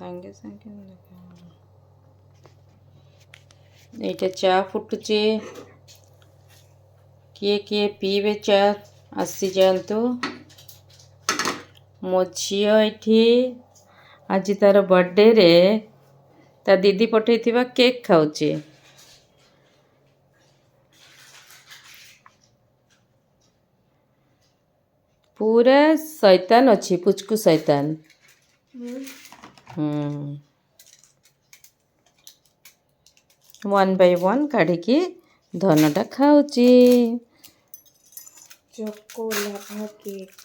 ସାଙ୍ଗେ ସାଙ୍ଗେ ଏଇଟା ଚା ଫୁଟୁଛି। କିଏ କିଏ ପିଇବେ ଚା ଆସିଯାଆନ୍ତୁ। ମୋ ଝିଅ ଏଠି ଆଜି ତାର ବର୍ଥଡେରେ ତା ଦିଦି ପଠେଇଥିବା କେକ୍ ଖାଉଛି। पूरा शैतान अच्छी पुचकु शैतान। वन बाय वन काढ़ी धनटा खाऊची।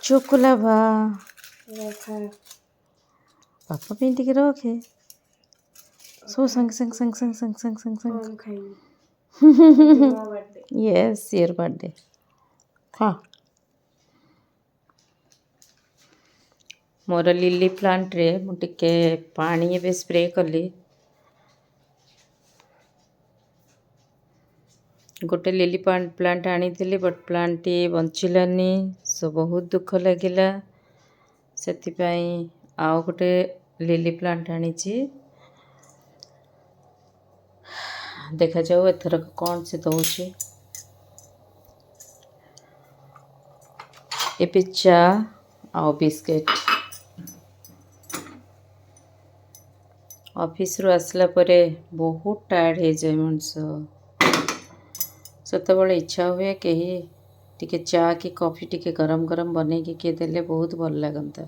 चोकोलाभा पापा पे टिके रखे सो संग संग संग संग संग संग संग संग यस योर बर्थडे हाँ। मोर लिली प्लांट रे मुझे पानी एवं स्प्रे कली। गोटे लिली प्लांट आनी थी बट प्लांट टी बंचिलानी सो बहुत दुख लगिला। से आउ गोटे लिली प्लांट आनी देखा जाऊ एथर कौन से दौची। ए चा आउ बिस्किट ऑफिस रु आसला परे बहुत टायर्ड हो जाए मनुष्य। सेतबेले इच्छा हुए कहीं टिके चा कि कॉफी टिके गरम गरम बने कि किए देले बहुत भल लगता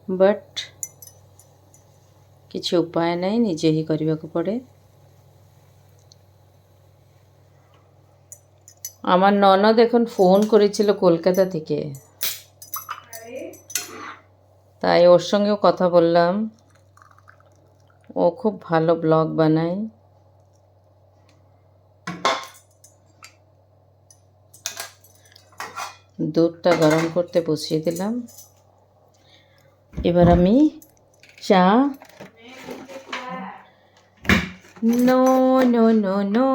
बट किसी उपाय नहीं निजे ही करने को पड़े। आमार ननद एखन फोन करेछिलो कलकाता थेके ताई ओर संगे कथा बोललाम। ओ खूब भालो ब्लग बनाए। दूधटा गरम करते बसिए दिलाम। एबार आमी चा नो नो नो नो